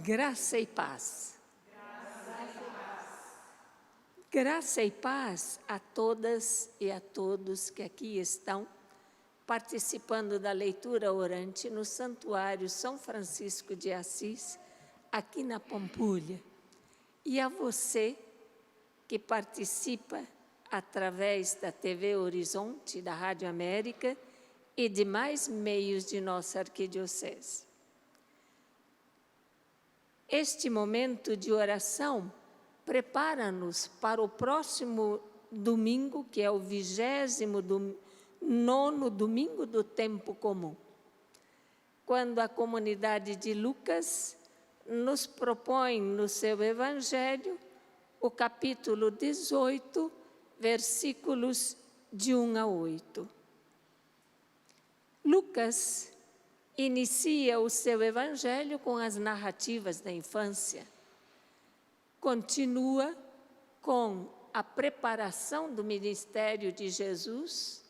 Graça e paz. Graça e paz a todas e a todos que aqui estão participando da leitura orante no Santuário São Francisco de Assis, aqui na Pampulha. E a você que participa através da TV Horizonte, da Rádio América e demais meios de nossa arquidiocese. Este momento de oração prepara-nos para o próximo domingo, que é o 29º domingo do tempo comum, quando a comunidade de Lucas nos propõe no seu Evangelho o capítulo 18, versículos de 1 a 8. Lucas inicia o seu Evangelho com as narrativas da infância. Continua com a preparação do ministério de Jesus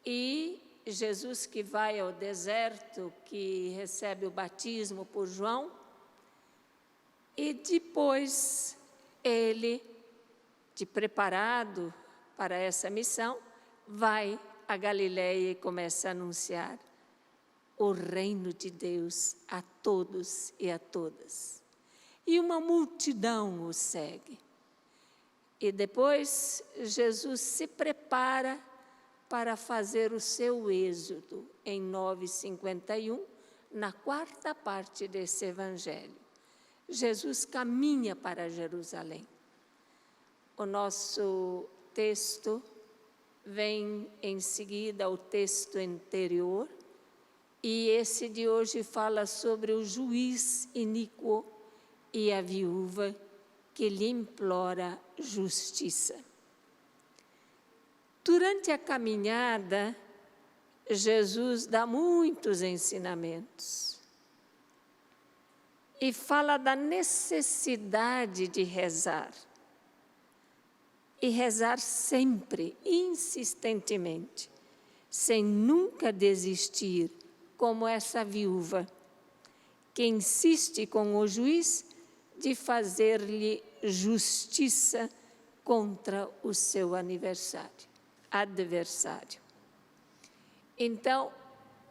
e Jesus que vai ao deserto, que recebe o batismo por João, e depois ele, de preparado para essa missão, vai a Galileia e começa a anunciar o reino de Deus a todos e a todas. E uma multidão o segue. E depois Jesus se prepara para fazer o seu êxodo em 9:51, na quarta parte desse evangelho. Jesus caminha para Jerusalém. O nosso texto vem em seguida o texto anterior, e esse de hoje fala sobre o juiz iníquo e a viúva que lhe implora justiça. Durante a caminhada, Jesus dá muitos ensinamentos e fala da necessidade de rezar. E rezar sempre, insistentemente, sem nunca desistir, como essa viúva, que insiste com o juiz de fazer-lhe justiça contra o seu adversário. Então,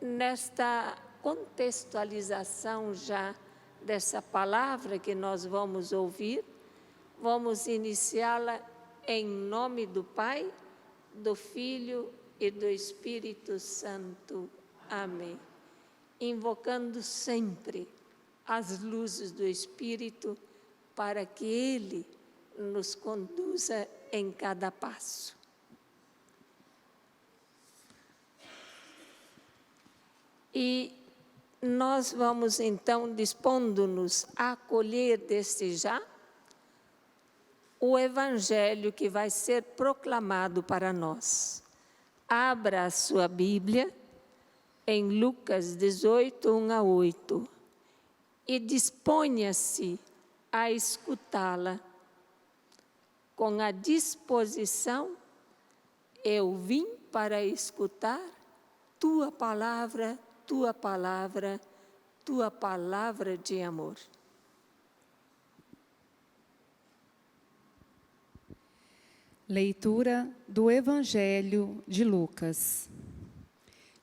nesta contextualização já dessa palavra que nós vamos ouvir, vamos iniciá-la em nome do Pai, do Filho e do Espírito Santo. Amém. Invocando sempre as luzes do Espírito para que Ele nos conduza em cada passo. E nós vamos então dispondo-nos a acolher desde já o Evangelho que vai ser proclamado para nós. Abra a sua Bíblia em Lucas 18, 1 a 8, e disponha-se a escutá-la com a disposição: eu vim para escutar tua palavra, tua palavra, tua palavra de amor. Leitura do Evangelho de Lucas.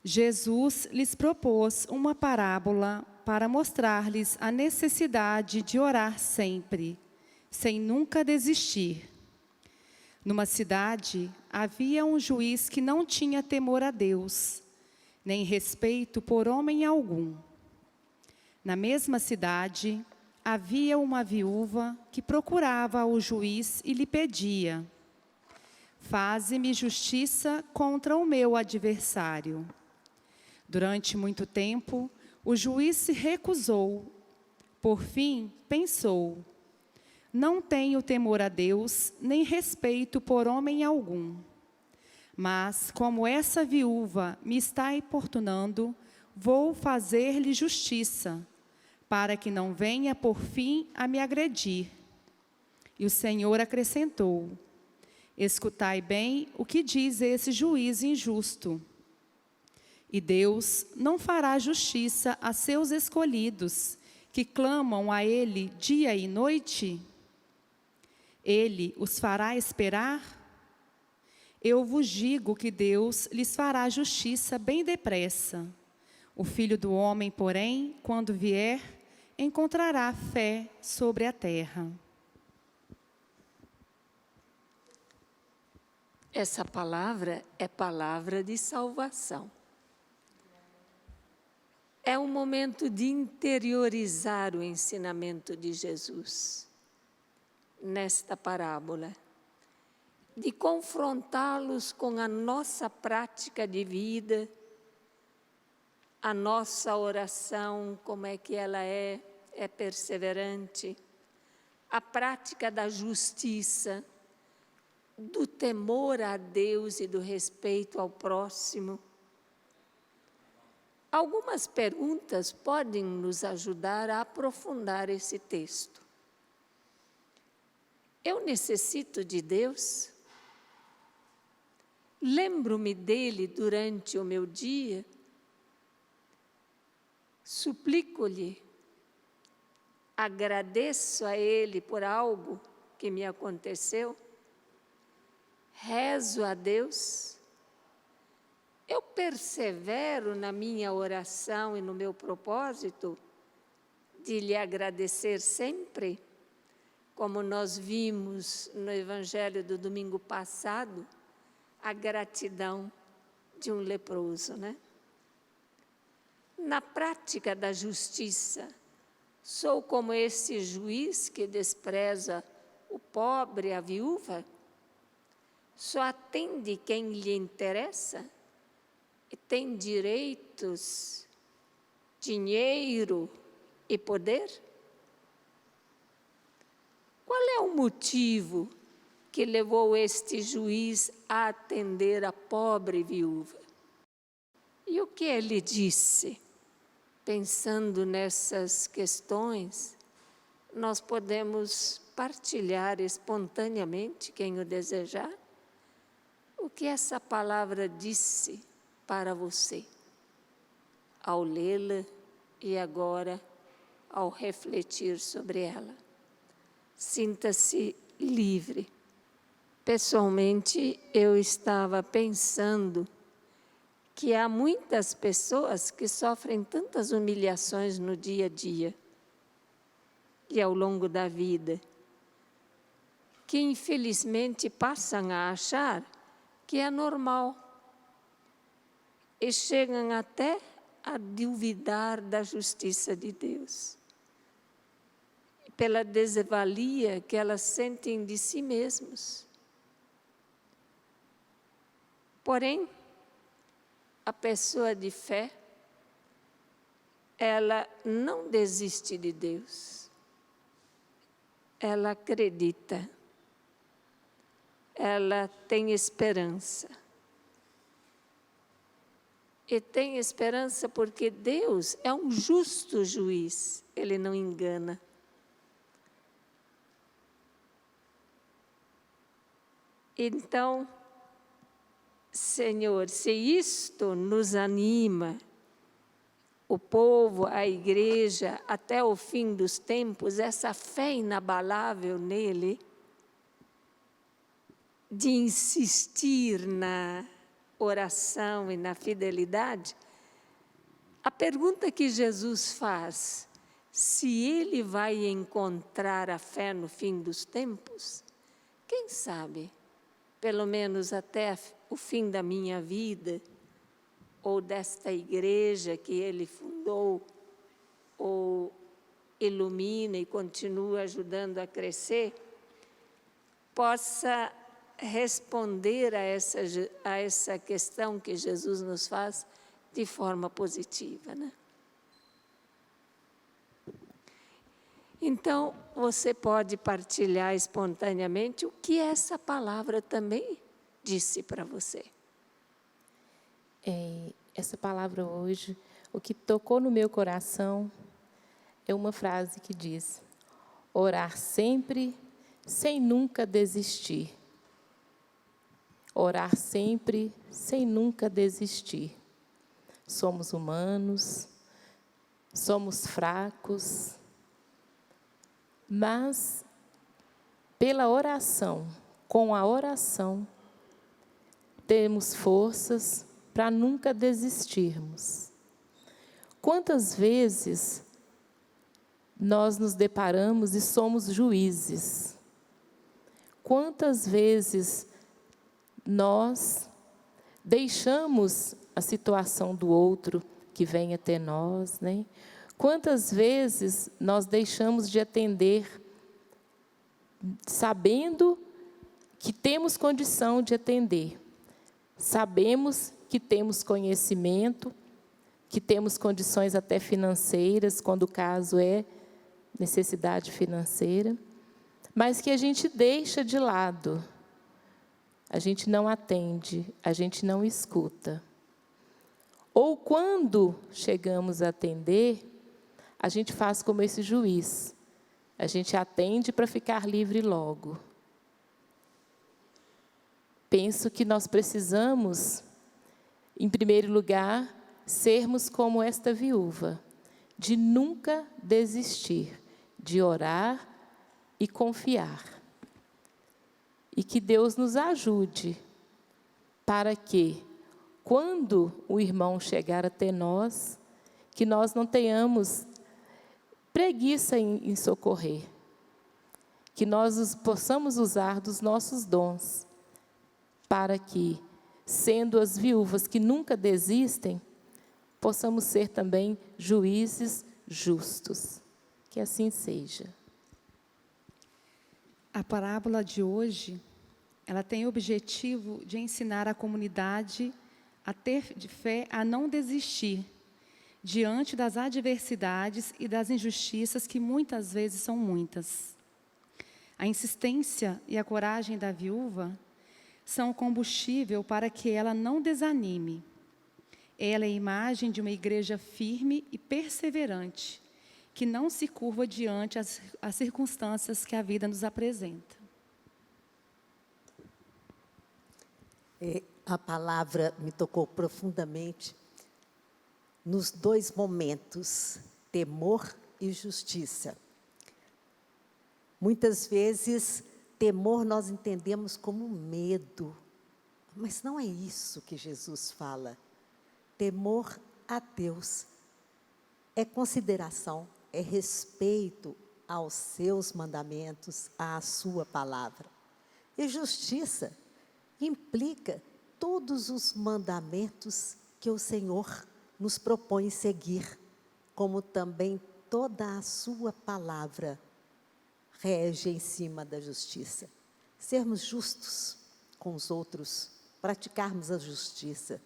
Jesus lhes propôs uma parábola para mostrar-lhes a necessidade de orar sempre, sem nunca desistir. Numa cidade havia um juiz que não tinha temor a Deus, nem respeito por homem algum. Na mesma cidade havia uma viúva que procurava o juiz e lhe pedia: faze-me justiça contra o meu adversário. Durante muito tempo, o juiz se recusou. Por fim, pensou: não tenho temor a Deus, nem respeito por homem algum. Mas, como essa viúva me está importunando, vou fazer-lhe justiça, para que não venha por fim a me agredir. E o Senhor acrescentou: escutai bem o que diz esse juiz injusto. E Deus não fará justiça a seus escolhidos, que clamam a Ele dia e noite? Ele os fará esperar? Eu vos digo que Deus lhes fará justiça bem depressa. O Filho do Homem, porém, quando vier, encontrará fé sobre a terra. Essa palavra é palavra de salvação. É um momento de interiorizar o ensinamento de Jesus nesta parábola, de confrontá-los com a nossa prática de vida, a nossa oração, como é que ela é perseverante, a prática da justiça, do temor a Deus e do respeito ao próximo. Algumas perguntas podem nos ajudar a aprofundar esse texto. Eu necessito de Deus? Lembro-me dele durante o meu dia? Suplico-lhe? Agradeço a Ele por algo que me aconteceu? Rezo a Deus? Eu persevero na minha oração e no meu propósito de lhe agradecer sempre, como nós vimos no Evangelho do domingo passado, a gratidão de um leproso, né? Na prática da justiça, sou como esse juiz que despreza o pobre, a viúva? Só atende quem lhe interessa? E tem direitos, dinheiro e poder? Qual é o motivo que levou este juiz a atender a pobre viúva? E o que ele disse? Pensando nessas questões, nós podemos partilhar espontaneamente, quem o desejar, o que essa palavra disse para você, ao lê-la e agora ao refletir sobre ela. Sinta-se livre. Pessoalmente, eu estava pensando que há muitas pessoas que sofrem tantas humilhações no dia a dia e ao longo da vida, que infelizmente passam a achar que é normal e chegam até a duvidar da justiça de Deus, pela desvalia que elas sentem de si mesmos. Porém, a pessoa de fé, ela não desiste de Deus. Ela acredita. Ela tem esperança. E tem esperança porque Deus é um justo juiz, Ele não engana. Então, Senhor, se isto nos anima, o povo, a igreja, até o fim dos tempos, essa fé inabalável nele, de insistir na oração e na fidelidade, a pergunta que Jesus faz, se ele vai encontrar a fé no fim dos tempos, quem sabe, pelo menos até o fim da minha vida, ou desta igreja que ele fundou, ou ilumina e continua ajudando a crescer, possa responder a essa questão que Jesus nos faz de forma positiva, né? Então, você pode partilhar espontaneamente o que essa palavra também disse para você. Essa palavra hoje, o que tocou no meu coração é uma frase que diz: orar sempre, sem nunca desistir. Orar sempre, sem nunca desistir. Somos humanos, somos fracos, Mas, pela oração, com a oração, temos forças para nunca desistirmos. Quantas vezes nós nos deparamos e somos juízes? Quantas vezes nós deixamos a situação do outro que vem até nós, né? Quantas vezes nós deixamos de atender, sabendo que temos condição de atender, sabemos que temos conhecimento, que temos condições até financeiras, quando o caso é necessidade financeira, mas que a gente deixa de lado, a gente não atende, a gente não escuta. Ou quando chegamos a atender, a gente faz como esse juiz, a gente atende para ficar livre logo. Penso que nós precisamos, em primeiro lugar, sermos como esta viúva, de nunca desistir, de orar e confiar. E que Deus nos ajude para que, quando o irmão chegar até nós, que nós não tenhamos preguiça em socorrer, que nós possamos usar dos nossos dons, para que, sendo as viúvas que nunca desistem, possamos ser também juízes justos. Que assim seja. A parábola de hoje, ela tem o objetivo de ensinar a comunidade a ter fé, a não desistir diante das adversidades e das injustiças que muitas vezes são muitas. A insistência e a coragem da viúva são o combustível para que ela não desanime. Ela é a imagem de uma igreja firme e perseverante, que não se curva diante as circunstâncias que a vida nos apresenta. A palavra me tocou profundamente nos dois momentos, temor e justiça. Muitas vezes, temor nós entendemos como medo, mas não é isso que Jesus fala. Temor a Deus é consideração, é respeito aos seus mandamentos, à sua palavra. E justiça implica todos os mandamentos que o Senhor nos propõe seguir, como também toda a sua palavra rege em cima da justiça. Sermos justos com os outros, praticarmos a justiça,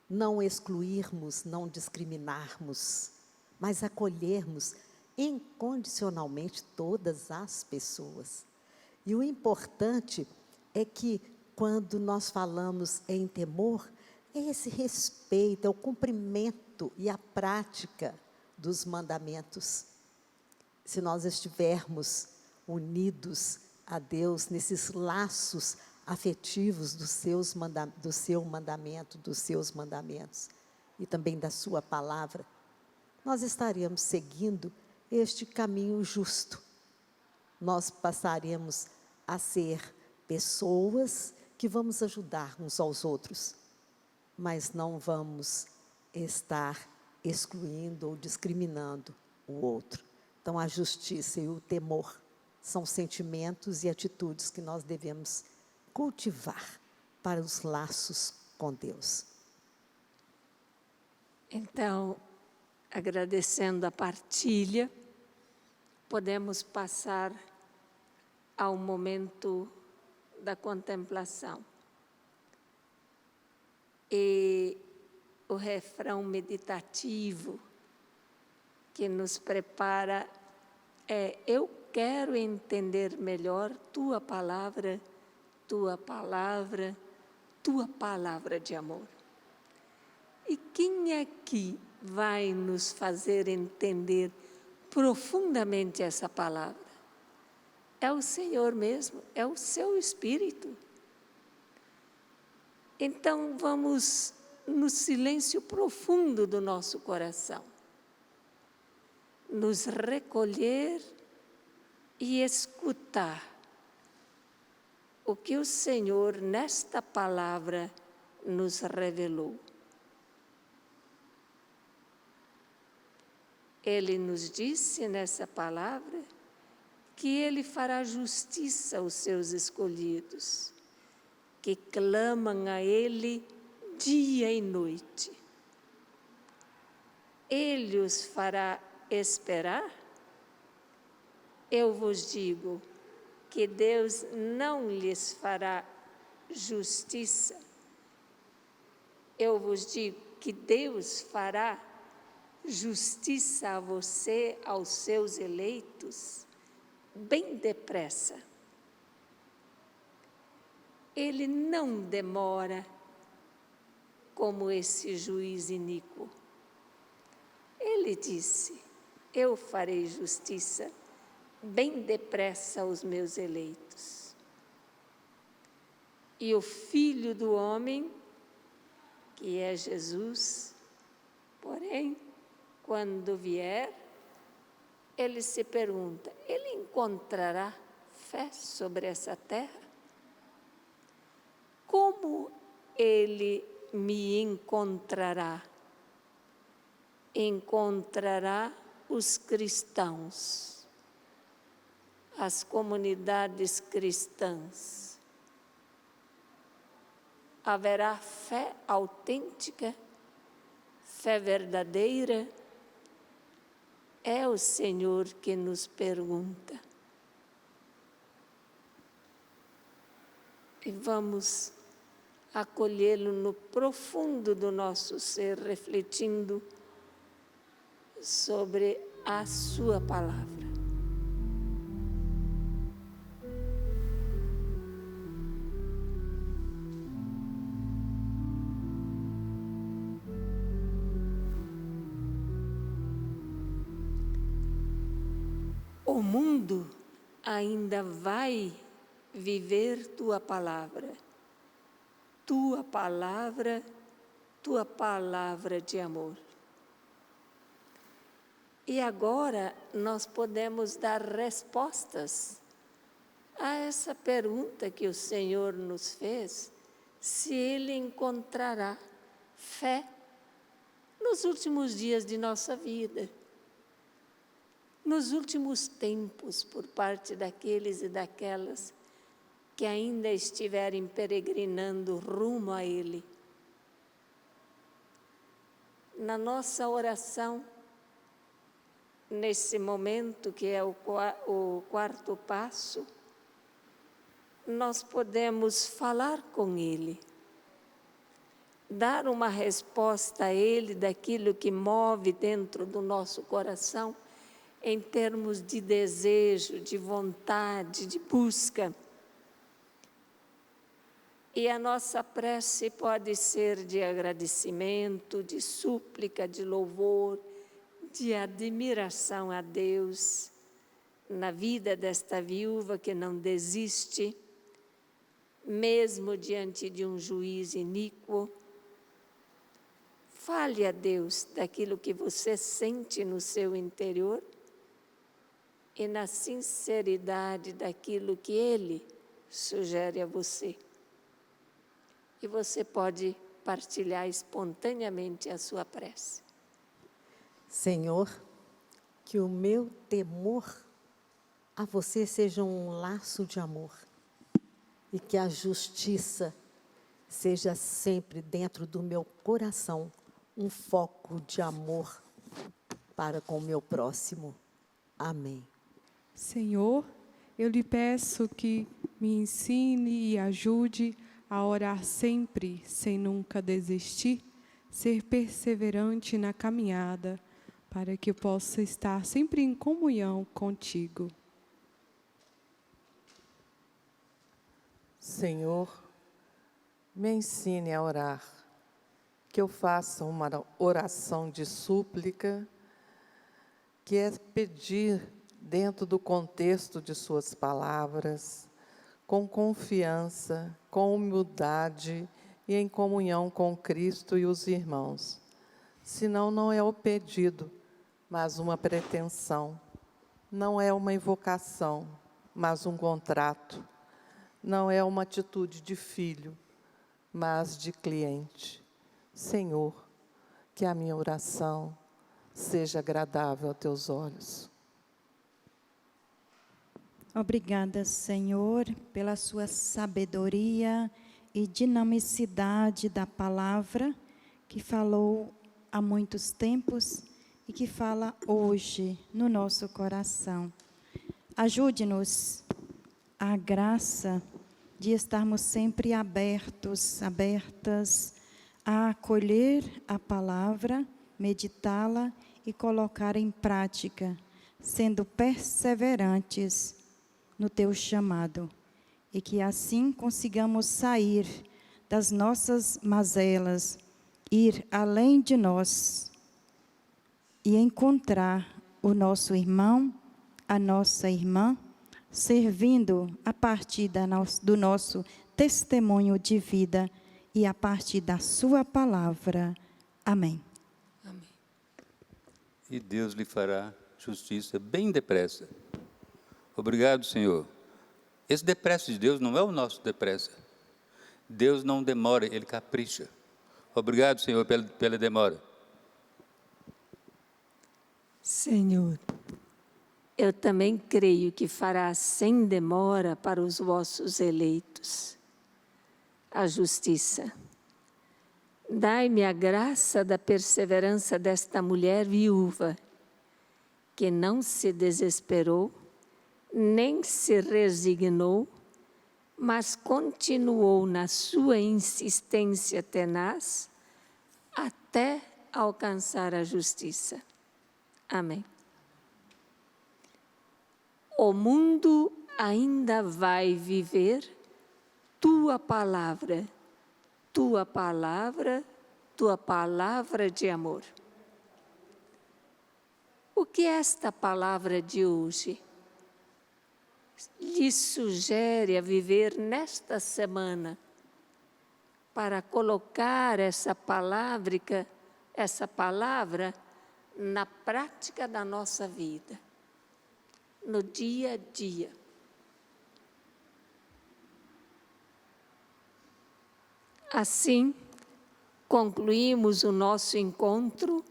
não excluirmos, não discriminarmos, mas acolhermos incondicionalmente todas as pessoas. E o importante é que, quando nós falamos em temor, é esse respeito, é o cumprimento e a prática dos mandamentos. Se nós estivermos unidos a Deus nesses laços afetivos do seu mandamento, dos seus mandamentos e também da sua palavra, nós estaremos seguindo este caminho justo. Nós passaremos a ser pessoas que vamos ajudar uns aos outros, mas não vamos estar excluindo ou discriminando o outro. Então, a justiça e o temor são sentimentos e atitudes que nós devemos cultivar para os laços com Deus. Então, agradecendo a partilha, podemos passar ao momento da contemplação. E o refrão meditativo que nos prepara é: eu quero entender melhor tua palavra, tua palavra, tua palavra de amor. E quem aqui vai nos fazer entender profundamente essa palavra? É o Senhor mesmo, é o seu Espírito. Então, vamos no silêncio profundo do nosso coração, nos recolher e escutar o que o Senhor, nesta palavra, nos revelou. Ele nos disse nessa palavra que Ele fará justiça aos seus escolhidos, que clamam a Ele dia e noite. Ele os fará esperar? Eu vos digo que Deus não lhes fará justiça. Eu vos digo que Deus fará justiça a você, aos seus eleitos, bem depressa. Ele não demora como esse juiz iníquo. Ele disse: eu farei justiça bem depressa aos meus eleitos. E o Filho do Homem, que é Jesus, porém, quando vier, ele se pergunta: ele encontrará fé sobre essa terra? Como ele me encontrará? Encontrará os cristãos, as comunidades cristãs. Haverá fé autêntica, fé verdadeira? É o Senhor que nos pergunta. E vamos acolhê-lo no profundo do nosso ser, refletindo sobre a sua palavra. O mundo ainda vai viver tua palavra de amor. E agora nós podemos dar respostas a essa pergunta que o Senhor nos fez, se Ele encontrará fé nos últimos dias de nossa vida, nos últimos tempos, por parte daqueles e daquelas que ainda estiverem peregrinando rumo a Ele. Na nossa oração, nesse momento que é o quarto passo, nós podemos falar com Ele, dar uma resposta a Ele daquilo que move dentro do nosso coração, em termos de desejo, de vontade, de busca. E a nossa prece pode ser de agradecimento, de súplica, de louvor, de admiração a Deus, na vida desta viúva que não desiste, mesmo diante de um juiz iníquo. Fale a Deus daquilo que você sente no seu interior e na sinceridade daquilo que Ele sugere a você. E você pode partilhar espontaneamente a sua prece. Senhor, que o meu temor a você seja um laço de amor e que a justiça seja sempre dentro do meu coração um foco de amor para com o meu próximo. Amém. Senhor, eu lhe peço que me ensine e ajude a orar sempre, sem nunca desistir, ser perseverante na caminhada, para que eu possa estar sempre em comunhão contigo. Senhor, me ensine a orar, que eu faça uma oração de súplica, que é pedir dentro do contexto de suas palavras, com confiança, com humildade e em comunhão com Cristo e os irmãos. Senão não é o pedido, mas uma pretensão. Não é uma invocação, mas um contrato. Não é uma atitude de filho, mas de cliente. Senhor, que a minha oração seja agradável aos teus olhos. Obrigada, Senhor, pela sua sabedoria e dinamicidade da palavra que falou há muitos tempos e que fala hoje no nosso coração. Ajude-nos a graça de estarmos sempre abertas a acolher a palavra, meditá-la e colocar em prática, sendo perseverantes no teu chamado, e que assim consigamos sair das nossas mazelas, ir além de nós e encontrar o nosso irmão, a nossa irmã, servindo a partir do nosso testemunho de vida e a partir da sua palavra. Amém. Amém. E Deus lhe fará justiça bem depressa. Obrigado, Senhor. Esse depressa de Deus não é o nosso depressa. Deus não demora, Ele capricha. Obrigado, Senhor, pela demora. Senhor, eu também creio que fará sem demora para os vossos eleitos a justiça. Dai-me a graça da perseverança desta mulher viúva, que não se desesperou, nem se resignou, mas continuou na sua insistência tenaz até alcançar a justiça. Amém. O mundo ainda vai viver tua palavra, tua palavra, tua palavra de amor. O que esta palavra de hoje lhe sugere a viver nesta semana para colocar essa palavra na prática da nossa vida, no dia a dia? Assim, concluímos o nosso encontro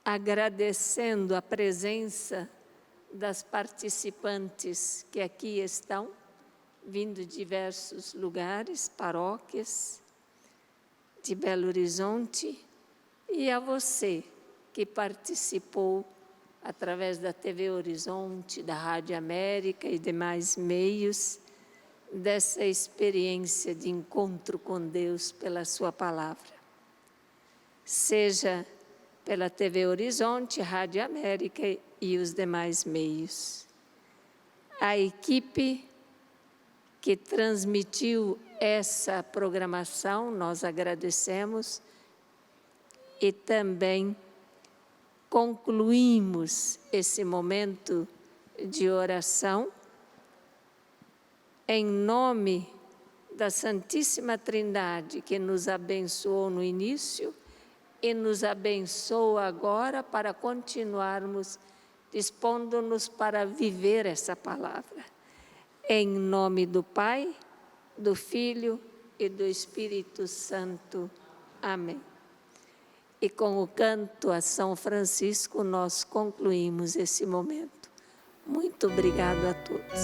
agradecendo a presença das participantes que aqui estão, vindo de diversos lugares, paróquias de Belo Horizonte, e a você que participou através da TV Horizonte, da Rádio América e demais meios, dessa experiência de encontro com Deus pela sua palavra. Seja pela TV Horizonte, Rádio América e os demais meios. A equipe que transmitiu essa programação, nós agradecemos, e também concluímos esse momento de oração em nome da Santíssima Trindade, que nos abençoou no início e nos abençoa agora para continuarmos dispondo-nos para viver essa palavra. Em nome do Pai, do Filho e do Espírito Santo. Amém. E com o canto a São Francisco, nós concluímos esse momento. Muito obrigado a todos.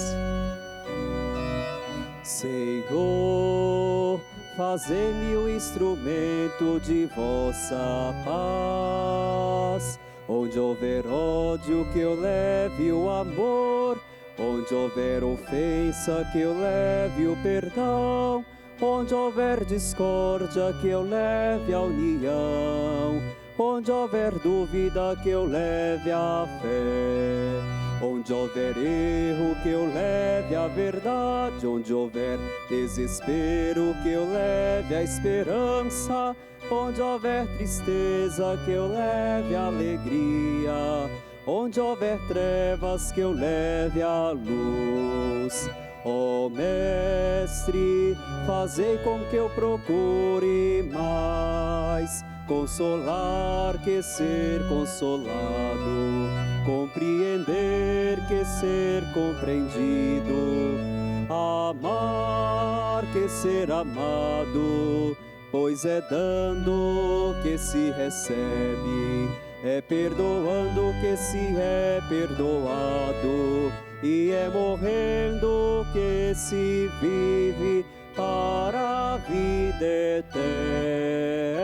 Senhor, fazei-me o instrumento de vossa paz. Onde houver ódio, que eu leve o amor. Onde houver ofensa, que eu leve o perdão. Onde houver discórdia, que eu leve a união. Onde houver dúvida, que eu leve a fé. Onde houver erro, que eu leve a verdade. Onde houver desespero, que eu leve a esperança. Onde houver tristeza, que eu leve a alegria. Onde houver trevas, que eu leve a luz. Ó Mestre, fazei com que eu procure mais consolar que ser consolado, compreender que ser compreendido, amar que ser amado, pois é dando que se recebe, é perdoando que se é perdoado, e é morrendo que se vive para a vida eterna.